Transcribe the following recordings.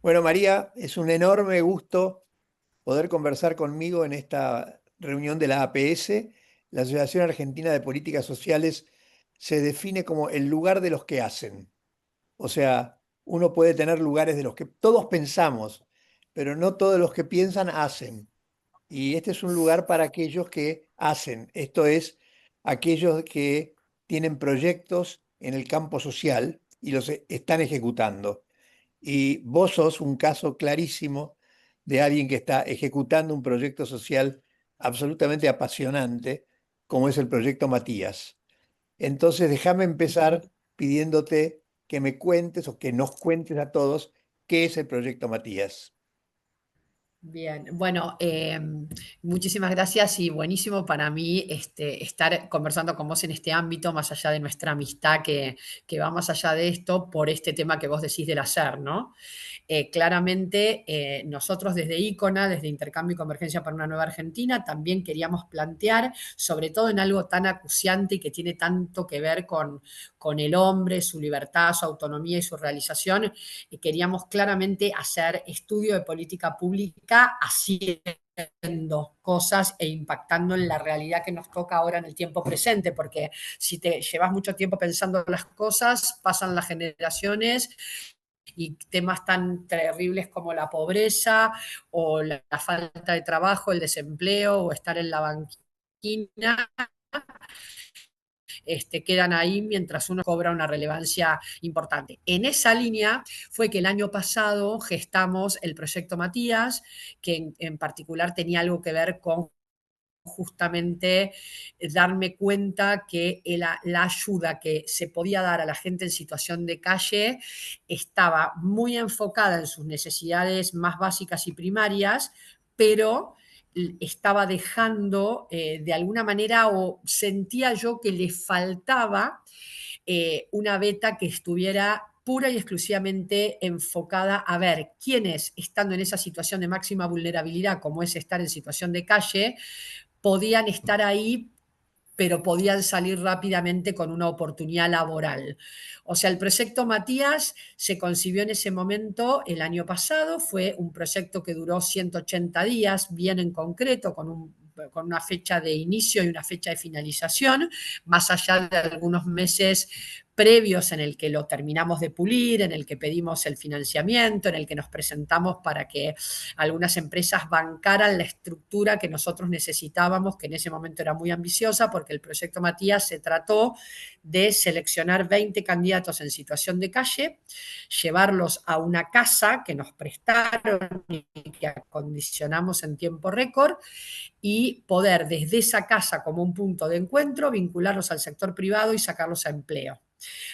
Bueno, María, es un enorme gusto poder conversar conmigo en esta reunión de la APS. La Asociación Argentina de Políticas Sociales se define como el lugar de los que hacen. O sea, uno puede tener lugares de los que todos pensamos, pero no todos los que piensan hacen. Y este es un lugar para aquellos que hacen, esto es, aquellos que tienen proyectos en el campo social y los están ejecutando. Y vos sos un caso clarísimo de alguien que está ejecutando un proyecto social absolutamente apasionante, como es el proyecto Matías. Entonces, déjame empezar pidiéndote que me cuentes o que nos cuentes a todos qué es el proyecto Matías. Bien, bueno, muchísimas gracias y buenísimo para mí estar conversando con vos en este ámbito, más allá de nuestra amistad que va más allá de esto, por este tema que vos decís del hacer, ¿no? Claramente, nosotros desde ICONA, desde Intercambio y Convergencia para una Nueva Argentina, también queríamos plantear, sobre todo en algo tan acuciante y que tiene tanto que ver con el hombre, su libertad, su autonomía y su realización, queríamos claramente hacer estudio de política pública haciendo cosas e impactando en la realidad que nos toca ahora en el tiempo presente, porque si te llevas mucho tiempo pensando las cosas, pasan las generaciones y temas tan terribles como la pobreza o la falta de trabajo, el desempleo o estar en la banquina quedan ahí mientras uno cobra una relevancia importante. En esa línea fue que el año pasado gestamos el proyecto Matías, que en particular tenía algo que ver con justamente darme cuenta que la ayuda que se podía dar a la gente en situación de calle estaba muy enfocada en sus necesidades más básicas y primarias, pero estaba dejando de alguna manera o sentía yo que le faltaba una beta que estuviera pura y exclusivamente enfocada a ver quiénes, estando en esa situación de máxima vulnerabilidad, como es estar en situación de calle, podían estar ahí, pero podían salir rápidamente con una oportunidad laboral. O sea, el proyecto Matías se concibió en ese momento el año pasado, fue un proyecto que duró 180 días, bien en concreto, con una fecha de inicio y una fecha de finalización, más allá de algunos meses previos en el que lo terminamos de pulir, en el que pedimos el financiamiento, en el que nos presentamos para que algunas empresas bancaran la estructura que nosotros necesitábamos, que en ese momento era muy ambiciosa, porque el proyecto Matías se trató de seleccionar 20 candidatos en situación de calle, llevarlos a una casa que nos prestaron y que acondicionamos en tiempo récord y poder desde esa casa como un punto de encuentro vincularlos al sector privado y sacarlos a empleo.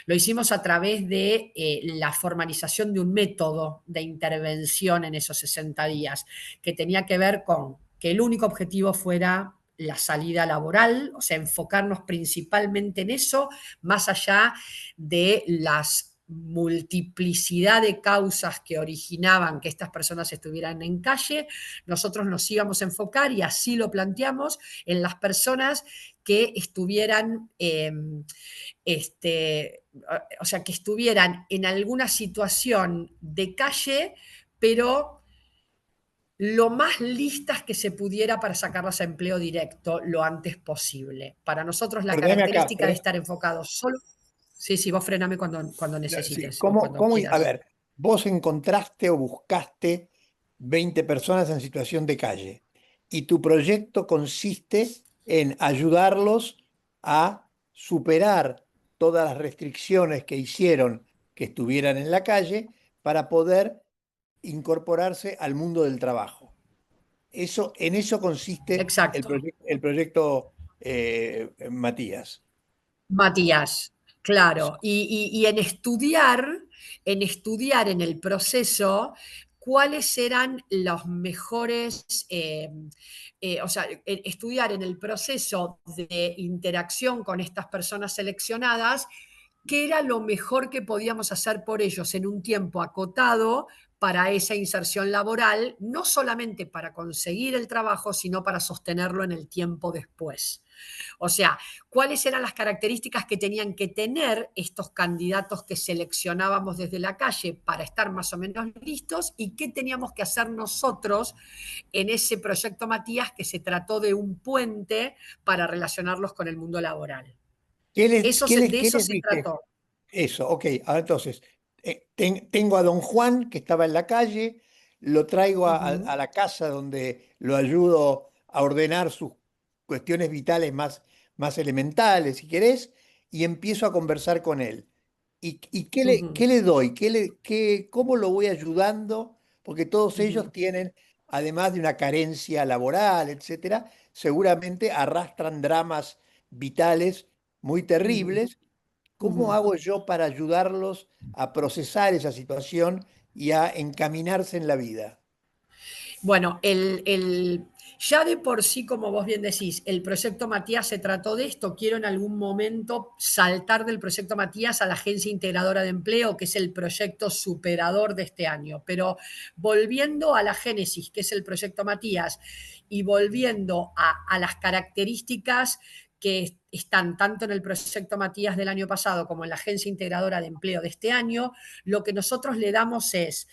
Lo hicimos a través de la formalización de un método de intervención en esos 60 días, que tenía que ver con que el único objetivo fuera la salida laboral, o sea, enfocarnos principalmente en eso, más allá de las multiplicidad de causas que originaban que estas personas estuvieran en calle, nosotros nos íbamos a enfocar, y así lo planteamos, en las personas que estuvieran o sea, que estuvieran en alguna situación de calle, pero lo más listas que se pudiera para sacarlas a empleo directo lo antes posible. Para nosotros la Perdóname acá, característica de estar enfocados solo... Sí, sí, vos frename cuando sí, necesites o ¿cómo, cuando a quieras. ver, vos encontraste o buscaste 20 personas en situación de calle y tu proyecto consiste en ayudarlos a superar todas las restricciones que hicieron que estuvieran en la calle para poder incorporarse al mundo del trabajo. En eso consiste Exacto. el proyecto Matías. Matías, claro. Y en estudiar en el proceso cuáles eran los mejores, o sea, estudiar en el proceso de interacción con estas personas seleccionadas, qué era lo mejor que podíamos hacer por ellos en un tiempo acotado para esa inserción laboral, no solamente para conseguir el trabajo, sino para sostenerlo en el tiempo después. O sea, ¿cuáles eran las características que tenían que tener estos candidatos que seleccionábamos desde la calle para estar más o menos listos y qué teníamos que hacer nosotros en ese proyecto Matías que se trató de un puente para relacionarlos con el mundo laboral? De Qué eso les se dije? trató. Eso, ok. Ahora entonces, tengo a don Juan que estaba en la calle, lo traigo Ujú, a la casa donde lo ayudo a ordenar sus cuestiones vitales más elementales, si querés, y empiezo a conversar con él. ¿Y qué ujú, le doy? ¿Cómo lo voy ayudando? Porque todos ellos ujú, tienen, además de una carencia laboral, etcétera, seguramente arrastran dramas vitales muy ujú, terribles. ¿Cómo ujú. hago yo para ayudarlos a procesar esa situación y a encaminarse en la vida? Bueno, ya de por sí, como vos bien decís, el proyecto Matías se trató de esto. Quiero en algún momento saltar del proyecto Matías a la Agencia Integradora de Empleo, que es el proyecto superador de este año. Pero volviendo a la génesis, que es el proyecto Matías, y volviendo a las características que están tanto en el proyecto Matías del año pasado como en la Agencia Integradora de Empleo de este año, lo que nosotros le damos es,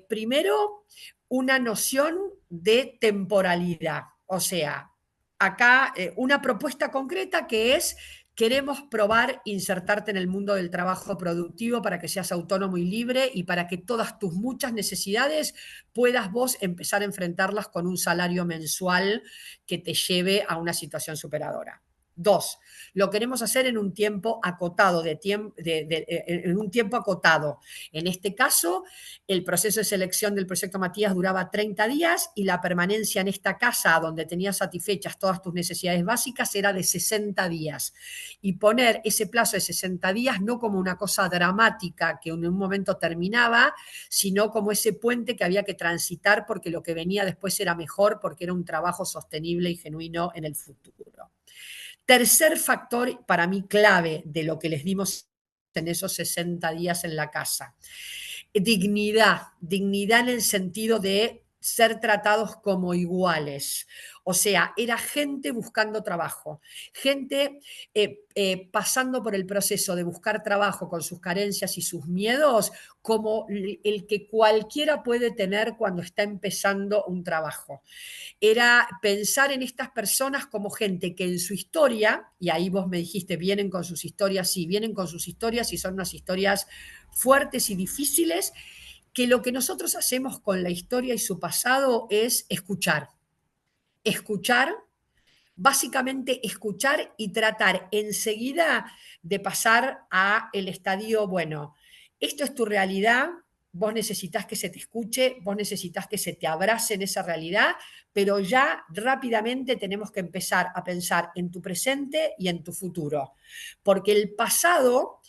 primero, una noción de temporalidad. O sea, acá una propuesta concreta que es, queremos probar insertarte en el mundo del trabajo productivo para que seas autónomo y libre y para que todas tus muchas necesidades puedas vos empezar a enfrentarlas con un salario mensual que te lleve a una situación superadora. Dos, lo queremos hacer en un tiempo acotado, en un tiempo acotado. En este caso, el proceso de selección del proyecto Matías duraba 30 días y la permanencia en esta casa donde tenías satisfechas todas tus necesidades básicas era de 60 días. Y poner ese plazo de 60 días no como una cosa dramática que en un momento terminaba, sino como ese puente que había que transitar porque lo que venía después era mejor, porque era un trabajo sostenible y genuino en el futuro. Tercer factor para mí clave de lo que les dimos en esos 60 días en la casa. Dignidad en el sentido de ser tratados como iguales. O sea, era gente buscando trabajo, gente pasando por el proceso de buscar trabajo con sus carencias y sus miedos, como el que cualquiera puede tener cuando está empezando un trabajo. Era pensar en estas personas como gente que en su historia, y ahí vos me dijiste, vienen con sus historias, sí, vienen con sus historias y son unas historias fuertes y difíciles, que lo que nosotros hacemos con la historia y su pasado es escuchar. Escuchar, básicamente escuchar y tratar enseguida de pasar a el estadio, bueno, esto es tu realidad, vos necesitas que se te escuche, vos necesitas que se te abrace en esa realidad, pero ya rápidamente tenemos que empezar a pensar en tu presente y en tu futuro, porque el pasado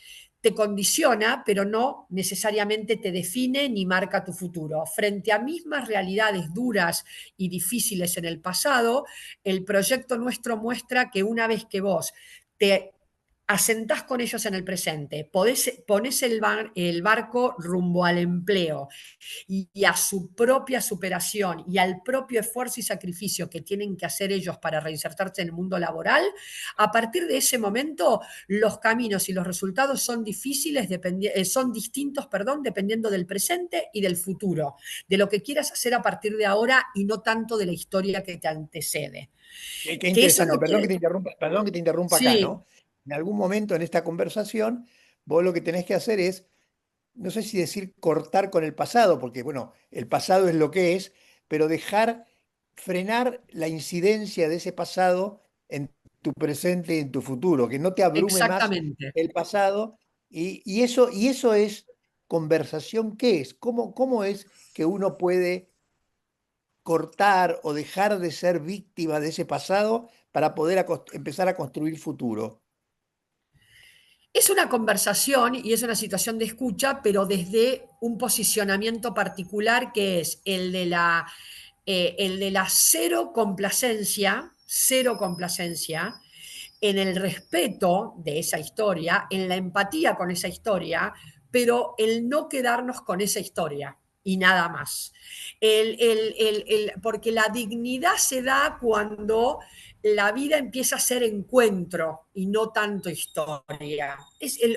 te condiciona, pero no necesariamente te define ni marca tu futuro. Frente a mismas realidades duras y difíciles en el pasado, el proyecto nuestro muestra que una vez que vos te asentás con ellos en el presente, pones el barco rumbo al empleo y a su propia superación y al propio esfuerzo y sacrificio que tienen que hacer ellos para reinsertarse en el mundo laboral, a partir de ese momento los caminos y los resultados son son distintos, perdón, dependiendo del presente y del futuro, de lo que quieras hacer a partir de ahora y no tanto de la historia que te antecede. Qué Que eso interesante, no quiere... perdón que te interrumpa acá, Sí, ¿no? En algún momento en esta conversación, vos lo que tenés que hacer es, no sé si decir cortar con el pasado, porque bueno, el pasado es lo que es, pero frenar la incidencia de ese pasado en tu presente y en tu futuro, que no te abrume más exactamente. el pasado. Y eso es conversación, ¿qué es? ¿Cómo es que uno puede cortar o dejar de ser víctima de ese pasado para poder empezar a construir futuro? Es una conversación y es una situación de escucha, pero desde un posicionamiento particular que es el de la cero complacencia, en el respeto de esa historia, en la empatía con esa historia, pero el no quedarnos con esa historia. y nada más. Porque la dignidad se da cuando la vida empieza a ser encuentro y no tanto historia.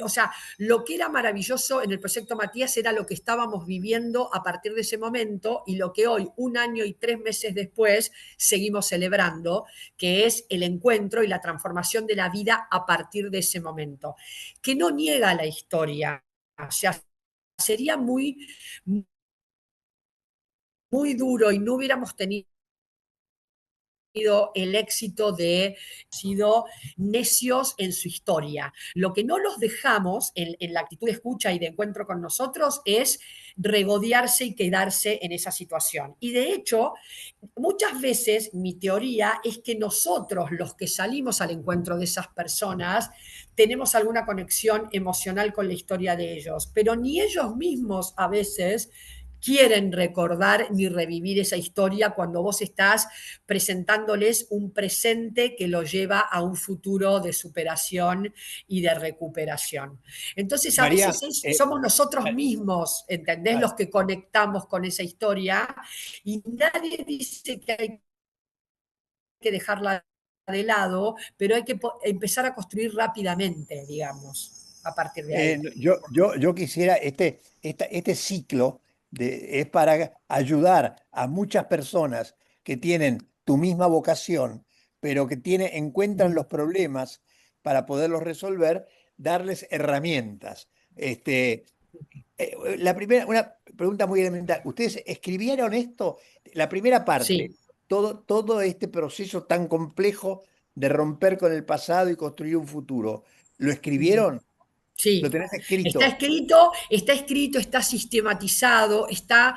O sea, lo que era maravilloso en el proyecto Matías era lo que estábamos viviendo a partir de ese momento y lo que hoy, 1 año y 3 meses después, seguimos celebrando, que es el encuentro y la transformación de la vida a partir de ese momento, que no niega la historia. O sea, sería muy duro y no hubiéramos tenido el éxito de sido necios en su historia. Lo que no los dejamos en la actitud de escucha y de encuentro con nosotros es regodearse y quedarse en esa situación. Y de hecho, muchas veces mi teoría es que nosotros, los que salimos al encuentro de esas personas, tenemos alguna conexión emocional con la historia de ellos, pero ni ellos mismos a veces quieren recordar ni revivir esa historia cuando vos estás presentándoles un presente que lo lleva a un futuro de superación y de recuperación. Entonces, a veces María, somos nosotros dale, mismos, ¿entendés? Los dale. que conectamos con esa historia y nadie dice que hay que dejarla de lado, pero hay que empezar a construir rápidamente, digamos, a partir de ahí. Yo quisiera, este ciclo es para ayudar a muchas personas que tienen tu misma vocación, pero que encuentran los problemas para poderlos resolver, darles herramientas. Este, una pregunta muy elemental. ¿Ustedes escribieron esto? La primera parte, Sí, todo este proceso tan complejo de romper con el pasado y construir un futuro, ¿lo escribieron? ¿Lo sí. tenés escrito? Está escrito, está sistematizado, está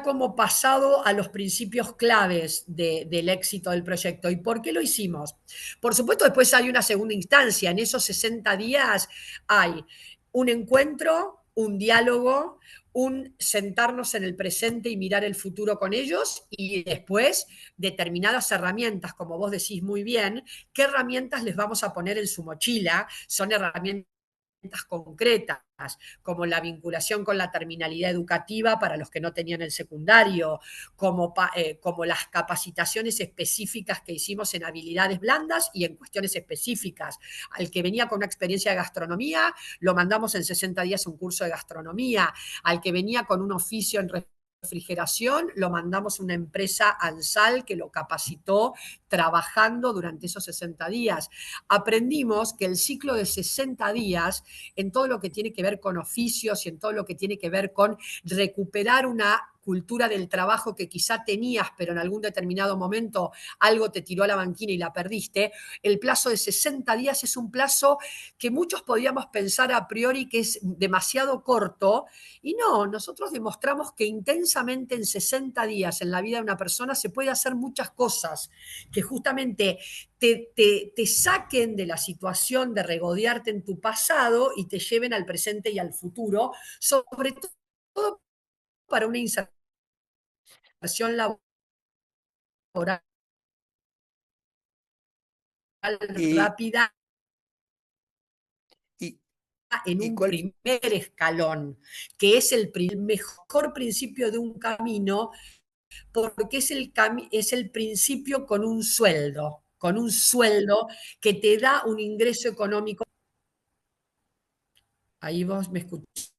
como pasado a los principios claves del éxito del proyecto. ¿Y por qué lo hicimos? Por supuesto, después hay una segunda instancia. En esos 60 días hay un encuentro, un diálogo, un sentarnos en el presente y mirar el futuro con ellos y después determinadas herramientas, como vos decís muy bien, qué herramientas les vamos a poner en su mochila. Son herramientas concretas, como la vinculación con la terminalidad educativa para los que no tenían el secundario, como las capacitaciones específicas que hicimos en habilidades blandas y en cuestiones específicas. Al que venía con una experiencia de gastronomía, lo mandamos en 60 días a un curso de gastronomía. Al que venía con un oficio en refrigeración, lo mandamos a una empresa ANSAL que lo capacitó trabajando durante esos 60 días. Aprendimos que el ciclo de 60 días, en todo lo que tiene que ver con oficios y en todo lo que tiene que ver con recuperar una cultura del trabajo que quizá tenías, pero en algún determinado momento algo te tiró a la banquina y la perdiste, el plazo de 60 días es un plazo que muchos podíamos pensar a priori que es demasiado corto, y no, nosotros demostramos que intensamente en 60 días en la vida de una persona se puede hacer muchas cosas que justamente te saquen de la situación de regodearte en tu pasado y te lleven al presente y al futuro, sobre todo para una inserción laboral Y, rápida y, en y un cuál, primer escalón, que es el mejor principio de un camino, porque es el principio con un sueldo que te da un ingreso económico. Ahí vos me escuchás,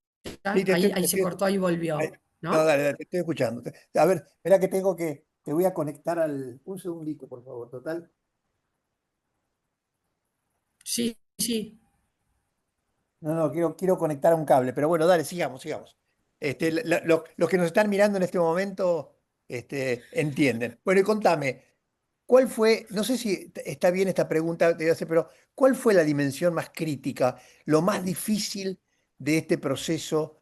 sí, ahí se cortó, ahí ay, volvió, no, ¿no? dale, dale, te estoy escuchando. A ver, espera que te voy a conectar un segundito, por favor, total. Sí, sí. No, no, quiero conectar a un cable, pero bueno, dale, sigamos. Los que nos están mirando en este momento, entienden. Bueno, y contame, ¿cuál fue, no sé si está bien esta pregunta, te voy a hacer, pero ¿cuál fue la dimensión más crítica, lo más difícil de este proceso,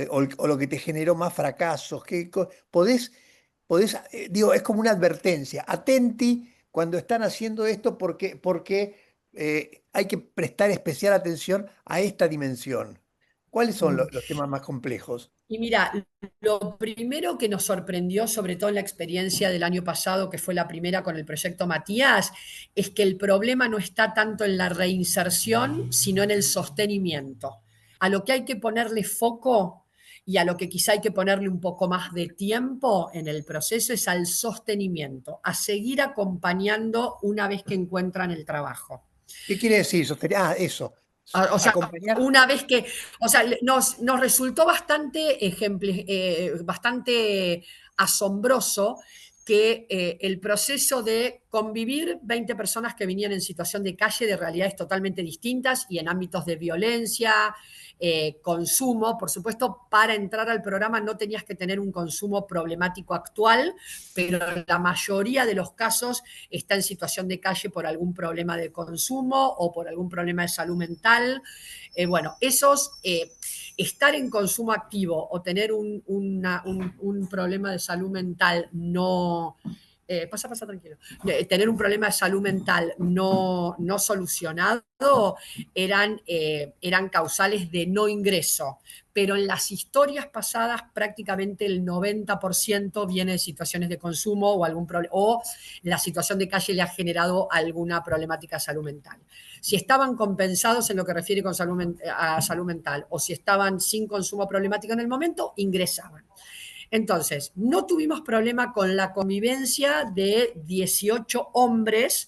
o lo que te generó más fracasos? Digo, es como una advertencia, atenti cuando están haciendo esto porque hay que prestar especial atención a esta dimensión. ¿Cuáles son Mm. los temas más complejos? Y mira, lo primero que nos sorprendió, sobre todo en la experiencia del año pasado, que fue la primera con el proyecto Matías, es que el problema no está tanto en la reinserción, sino en el sostenimiento. A lo que hay que ponerle foco y a lo que quizá hay que ponerle un poco más de tiempo en el proceso es al sostenimiento, a seguir acompañando una vez que encuentran el trabajo. ¿Qué quiere decir sostener? Ah, eso. O sea, Acompañar. una vez que, o sea, nos resultó bastante asombroso que el proceso de convivir 20 personas que venían en situación de calle de realidades totalmente distintas y en ámbitos de violencia, consumo, por supuesto, para entrar al programa no tenías que tener un consumo problemático actual, pero la mayoría de los casos está en situación de calle por algún problema de consumo o por algún problema de salud mental. Bueno, estar en consumo activo o tener un problema de salud mental no, pasa tranquilo, tener un problema de salud mental no solucionado eran causales de no ingreso, pero en las historias pasadas prácticamente el 90% viene de situaciones de consumo o algún problema, o la situación de calle le ha generado alguna problemática de salud mental. Si estaban compensados en lo que refiere con a salud mental o si estaban sin consumo problemático en el momento, ingresaban. Entonces, no tuvimos problema con la convivencia de 18 hombres.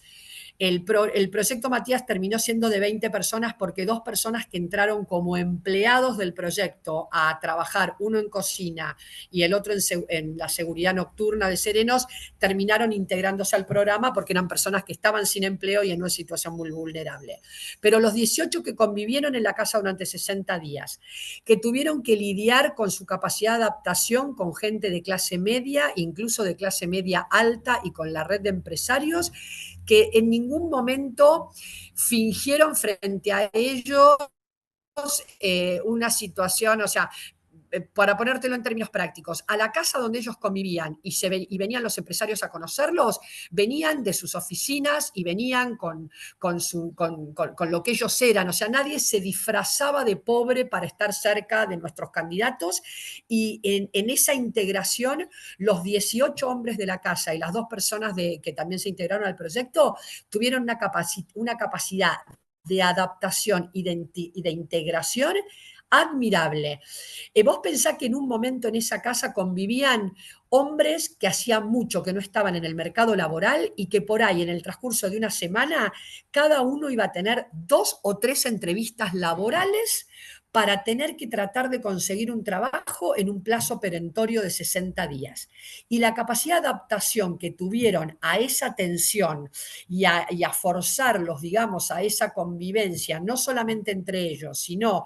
El proyecto Matías terminó siendo de 20 personas porque 2 personas que entraron como empleados del proyecto a trabajar, uno en cocina y el otro en la seguridad nocturna de Serenos, terminaron integrándose al programa porque eran personas que estaban sin empleo y en una situación muy vulnerable. Pero los 18 que convivieron en la casa durante 60 días, que tuvieron que lidiar con su capacidad de adaptación con gente de clase media, incluso de clase media alta y con la red de empresarios, que en ningún momento fingieron frente a ellos una situación, o sea, para ponértelo en términos prácticos, a la casa donde ellos convivían y venían los empresarios a conocerlos, venían de sus oficinas y venían con lo que ellos eran. O sea, nadie se disfrazaba de pobre para estar cerca de nuestros candidatos y en esa integración, los 18 hombres de la casa y las 2 personas que también se integraron al proyecto tuvieron una capacidad de adaptación y de integración admirable. Vos pensás que en un momento en esa casa convivían hombres que hacían mucho que no estaban en el mercado laboral y que por ahí en el transcurso de una semana cada uno iba a tener 2 o 3 entrevistas laborales para tener que tratar de conseguir un trabajo en un plazo perentorio de 60 días. Y la capacidad de adaptación que tuvieron a esa tensión y a forzarlos, digamos, a esa convivencia, no solamente entre ellos, sino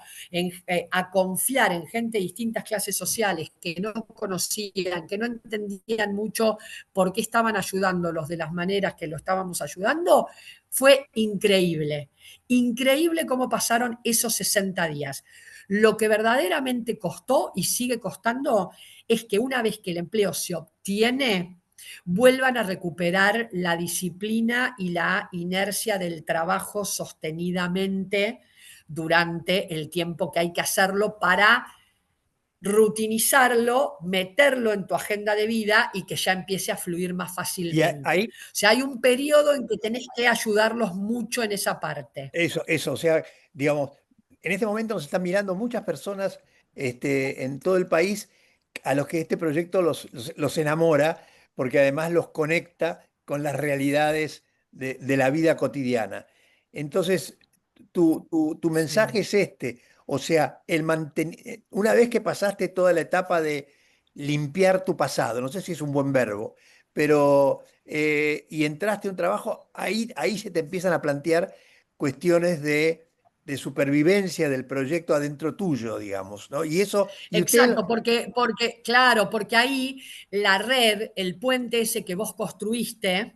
a confiar en gente de distintas clases sociales que no conocían, que no entendían mucho por qué estaban ayudándolos de las maneras que lo estábamos ayudando, fue increíble. Increíble cómo pasaron esos 60 días. Lo que verdaderamente costó y sigue costando es que una vez que el empleo se obtiene, vuelvan a recuperar la disciplina y la inercia del trabajo sostenidamente durante el tiempo que hay que hacerlo para rutinizarlo, meterlo en tu agenda de vida y que ya empiece a fluir más Y fácilmente. ahí, O sea, hay un periodo en que tenés que ayudarlos mucho en esa parte. eso, o sea, digamos, en este momento nos están mirando muchas personas en todo el país a los que este proyecto los enamora, porque además los conecta con las realidades de la vida cotidiana. Entonces, tu mensaje Sí. es este, o sea, una vez que pasaste toda la etapa de limpiar tu pasado, no sé si es un buen verbo, pero y entraste a un trabajo, ahí se te empiezan a plantear cuestiones de supervivencia del proyecto adentro tuyo, digamos, ¿no? Y eso, y ustedes, Exacto, claro, porque ahí la red, el puente ese que vos construiste,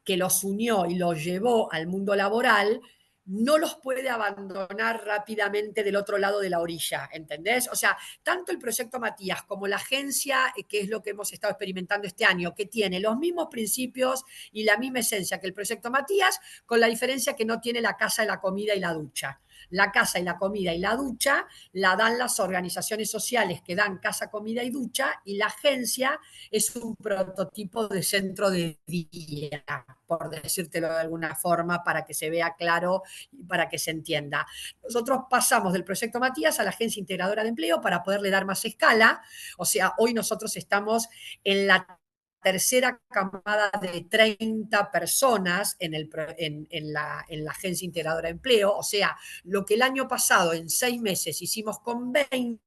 que los unió y los llevó al mundo laboral, no los puede abandonar rápidamente del otro lado de la orilla, ¿entendés? O sea, tanto el proyecto Matías como la agencia, que es lo que hemos estado experimentando este año, que tiene los mismos principios y la misma esencia que el proyecto Matías, con la diferencia que no tiene la casa, la comida y la ducha. La casa y la comida y la ducha la dan las organizaciones sociales que dan casa, comida y ducha, y la agencia es un prototipo de centro de día, por decírtelo de alguna forma, para que se vea claro y para que se entienda. Nosotros pasamos del proyecto Matías a la Agencia Integradora de Empleo para poderle dar más escala. O sea, hoy nosotros estamos en la tercera camada de 30 personas en la Agencia Integradora de Empleo. O sea, lo que el año pasado en 6 meses hicimos con 20,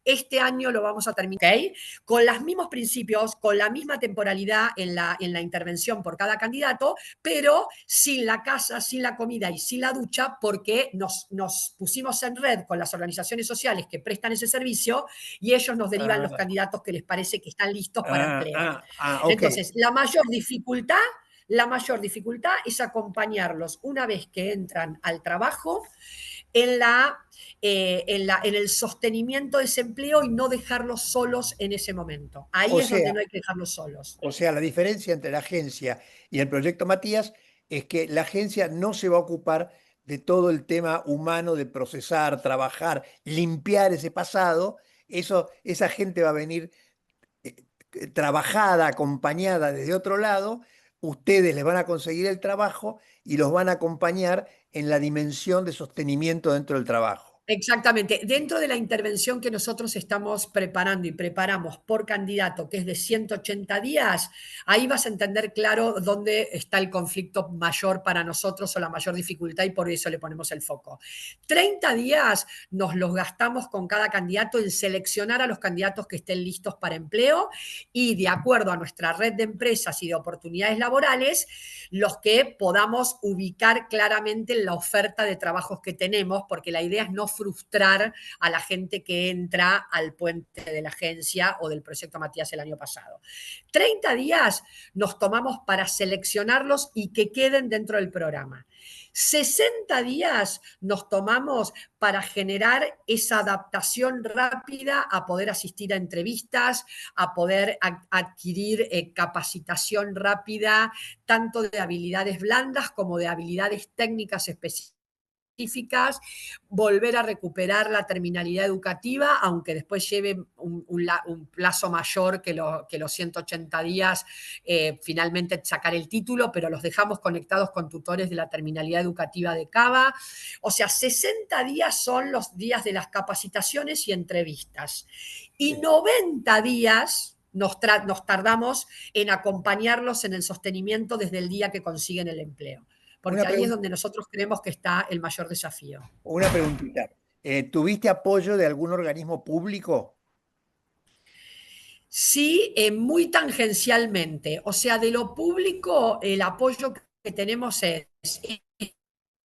este año lo vamos a terminar, ¿okay? Con los mismos principios, con la misma temporalidad en la intervención por cada candidato, pero sin la casa, sin la comida y sin la ducha, porque nos pusimos en red con las organizaciones sociales que prestan ese servicio y ellos nos derivan los Ah, candidatos que les parece que están listos para empleo. ok. Entonces, la mayor dificultad es acompañarlos una vez que entran al trabajo en, en el sostenimiento de ese empleo y no dejarlos solos en ese momento. O Ahí es donde sea, no hay que dejarlos solos. o sea, la diferencia entre la agencia y el proyecto Matías es que la agencia no se va a ocupar de todo el tema humano de procesar, trabajar, limpiar ese pasado. Esa gente va a venir eh, trabajada, acompañada desde otro lado. Ustedes les van a conseguir el trabajo y los van a acompañar en la dimensión de sostenimiento dentro del trabajo. Exactamente. Dentro de la intervención que nosotros estamos preparando y preparamos por candidato, que es de 180 días, ahí vas a entender claro dónde está el conflicto mayor para nosotros o la mayor dificultad y por eso le ponemos el foco. 30 días nos los gastamos con cada candidato en seleccionar a los candidatos que estén listos para empleo y de acuerdo a nuestra red de empresas y de oportunidades laborales, los que podamos ubicar claramente en la oferta de trabajos que tenemos, porque la idea es no frustrar a la gente que entra al puente de la agencia o del proyecto Matías el año pasado. 30 días nos tomamos para seleccionarlos y que queden dentro del programa. 60 días nos tomamos para generar esa adaptación rápida a poder asistir a entrevistas, a poder adquirir capacitación rápida, tanto de habilidades blandas como de habilidades técnicas específicas, volver a recuperar la terminalidad educativa, aunque después lleve un plazo mayor que los 180 días, finalmente sacar el título, pero los dejamos conectados con tutores de la terminalidad educativa de Cava. O sea, 60 días son los días de las capacitaciones y entrevistas. Y 90 días nos tardamos en acompañarlos en el sostenimiento desde el día que consiguen el empleo, Una porque ahí es pregun- donde nosotros creemos que está el mayor desafío. una preguntita. ¿Tuviste apoyo de algún organismo público? Sí, muy tangencialmente, o sea, de lo público, el apoyo que tenemos es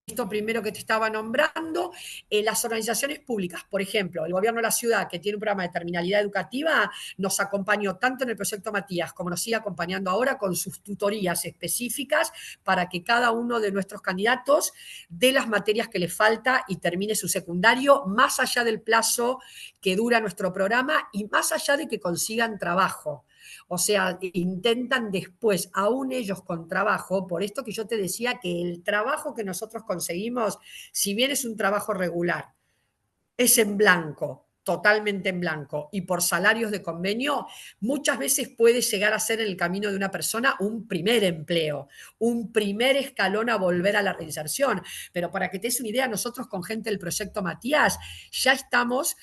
esto primero que te estaba nombrando, las organizaciones públicas, por ejemplo, el gobierno de la ciudad, que tiene un programa de terminalidad educativa, nos acompañó tanto en el proyecto Matías como nos sigue acompañando ahora con sus tutorías específicas para que cada uno de nuestros candidatos dé las materias que le falta y termine su secundario, más allá del plazo que dura nuestro programa y más allá de que consigan trabajo. O sea, intentan después, aún ellos con trabajo, por esto que yo te decía que el trabajo que nosotros conseguimos, si bien es un trabajo regular, es en blanco, totalmente en blanco, y por salarios de convenio, muchas veces puede llegar a ser en el camino de una persona un primer empleo, un primer escalón a volver a la reinserción. Pero para que te des una idea, nosotros con gente del proyecto Matías ya estamos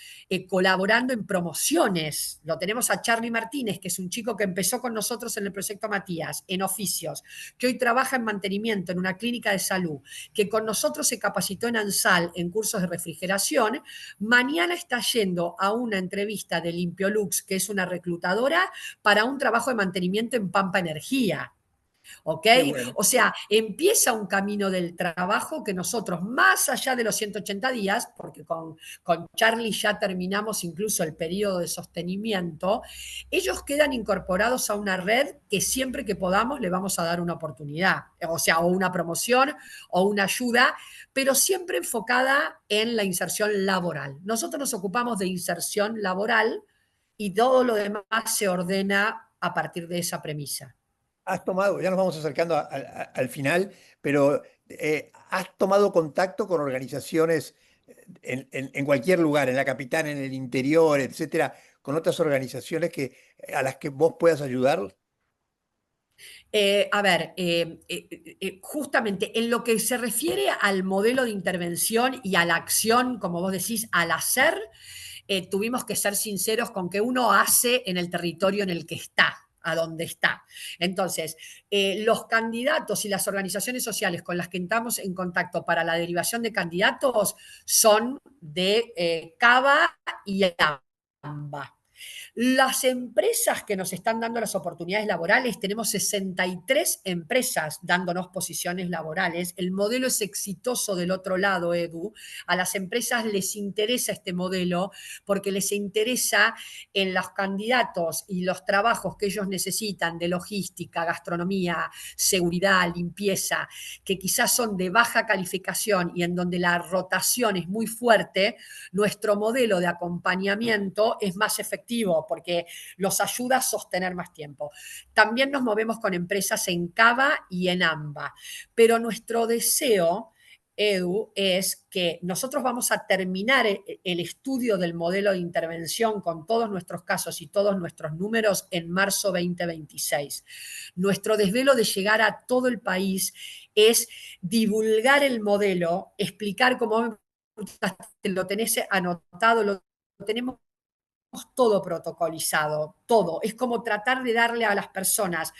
colaborando en promociones. Lo tenemos a Charlie Martínez, que es un chico que empezó con nosotros en el proyecto Matías, en oficios, que hoy trabaja en mantenimiento en una clínica de salud, que con nosotros se capacitó en ANSAL en cursos de refrigeración. Mañana está yendo a una entrevista de Limpiolux, que es una reclutadora, para un trabajo de mantenimiento en Pampa Energía. ¿Ok? Qué bueno. O sea, empieza un camino del trabajo que nosotros, más allá de los 180 días, porque con Charlie ya terminamos incluso el periodo de sostenimiento, ellos quedan incorporados a una red que siempre que podamos le vamos a dar una oportunidad, o sea, o una promoción o una ayuda, pero siempre enfocada en la inserción laboral. Nosotros nos ocupamos de inserción laboral y todo lo demás se ordena a partir de esa premisa. has tomado, ya nos vamos acercando al final, pero has tomado contacto con organizaciones en cualquier lugar, en la capital, en el interior, etcétera, con otras organizaciones a las que vos puedas ayudar. A ver, justamente en lo que se refiere al modelo de intervención y a la acción, como vos decís, al hacer, tuvimos que ser sinceros con que uno hace en el territorio en el que está, a donde está. Entonces, los candidatos y las organizaciones sociales con las que entramos en contacto para la derivación de candidatos son de Cava y AMBA. Las empresas que nos están dando las oportunidades laborales, tenemos 63 empresas dándonos posiciones laborales. El modelo es exitoso del otro lado, Edu. A las empresas les interesa este modelo porque les interesa en los candidatos y los trabajos que ellos necesitan de logística, gastronomía, seguridad, limpieza, que quizás son de baja calificación y en donde la rotación es muy fuerte, nuestro modelo de acompañamiento es más efectivo porque los ayuda a sostener más tiempo. También nos movemos con empresas en Cava y en AMBA, pero nuestro deseo, Edu, es que nosotros vamos a terminar el estudio del modelo de intervención con todos nuestros casos y todos nuestros números en marzo 2026. Nuestro desvelo de llegar a todo el país es divulgar el modelo, explicar cómo lo tenés anotado, lo tenemos todo protocolizado, todo. Es como tratar de darle a las personas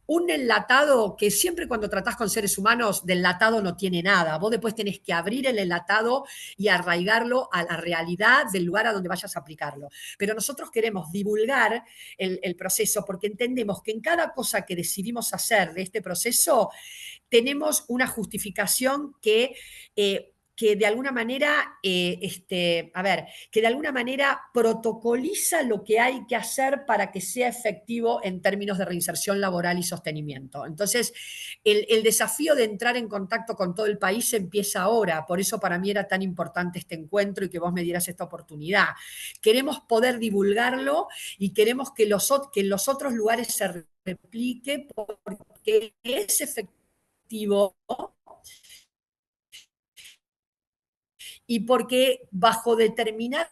un enlatado que siempre cuando tratás con seres humanos, del enlatado no tiene nada. Vos después tenés que abrir el enlatado y arraigarlo a la realidad del lugar a donde vayas a aplicarlo. Pero nosotros queremos divulgar el proceso porque entendemos que en cada cosa que decidimos hacer de este proceso tenemos una justificación que de alguna manera, que de alguna manera protocoliza lo que hay que hacer para que sea efectivo en términos de reinserción laboral y sostenimiento. Entonces, el desafío de entrar en contacto con todo el país empieza ahora, por eso para mí era tan importante este encuentro y que vos me dieras esta oportunidad. Queremos poder divulgarlo y queremos que en los otros lugares se replique porque es efectivo y porque bajo determinadas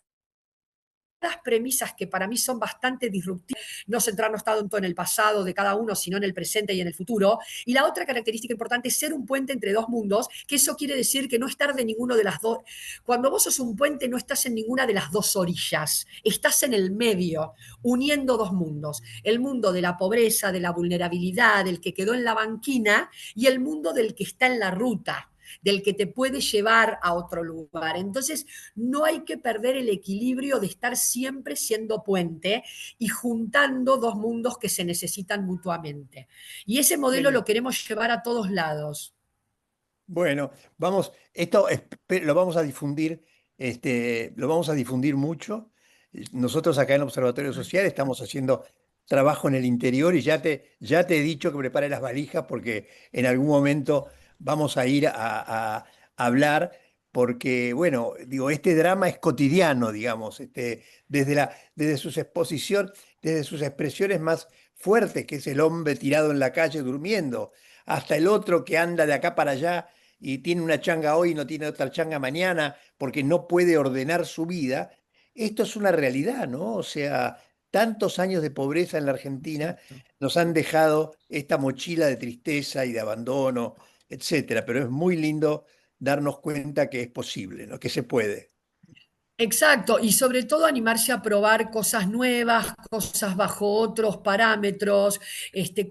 premisas que para mí son bastante disruptivas, no centrarnos tanto en el pasado de cada uno, sino en el presente y en el futuro. Y la otra característica importante es ser un puente entre dos mundos, que eso quiere decir que no estar de ninguno de las dos. Cuando vos sos un puente, no estás en ninguna de las dos orillas, estás en el medio, uniendo dos mundos. El mundo de la pobreza, de la vulnerabilidad, del que quedó en la banquina, y el mundo del que está en la ruta, del que te puede llevar a otro lugar. Entonces, no hay que perder el equilibrio de estar siempre siendo puente y juntando dos mundos que se necesitan mutuamente. Y ese modelo lo Bien. queremos llevar a todos lados. Bueno, vamos, lo vamos a difundir, lo vamos a difundir mucho. Nosotros acá en el Observatorio Social estamos haciendo trabajo en el interior y ya te he dicho que prepare las valijas porque en algún momento vamos a ir a hablar porque, bueno, digo, este drama es cotidiano, digamos, desde sus exposición, desde sus expresiones más fuertes, que es el hombre tirado en la calle durmiendo, hasta el otro que anda de acá para allá y tiene una changa hoy y no tiene otra changa mañana porque no puede ordenar su vida, esto es una realidad, ¿no? O sea, tantos años de pobreza en la Argentina nos han dejado esta mochila de tristeza y de abandono, etcétera, pero es muy lindo darnos cuenta que es posible, ¿no? Que se puede. Exacto, y sobre todo animarse a probar cosas nuevas, cosas bajo otros parámetros,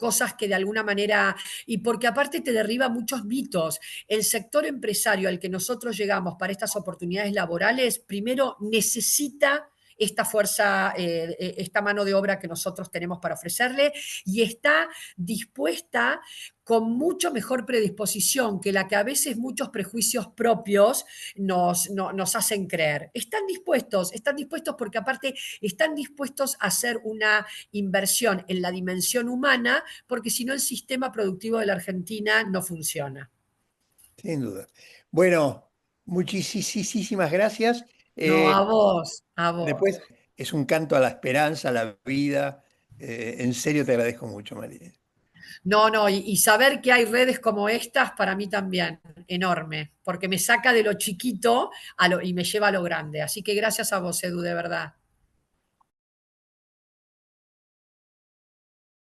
cosas que de alguna manera, y porque aparte te derriba muchos mitos. El sector empresario al que nosotros llegamos para estas oportunidades laborales, primero necesita esta fuerza, esta mano de obra que nosotros tenemos para ofrecerle y está dispuesta con mucho mejor predisposición que la que a veces muchos prejuicios propios nos hacen creer. Están dispuestos porque aparte están dispuestos a hacer una inversión en la dimensión humana, porque si no el sistema productivo de la Argentina no funciona. Sin duda. Bueno, muchísimas gracias. No, Eh, a vos, a vos. Después es un canto a la esperanza, a la vida. En serio te agradezco mucho, María. No, no, y saber que hay redes como estas para mí también, enorme, porque me saca de lo chiquito y me lleva a lo grande. Así que gracias a vos, Edu, de verdad.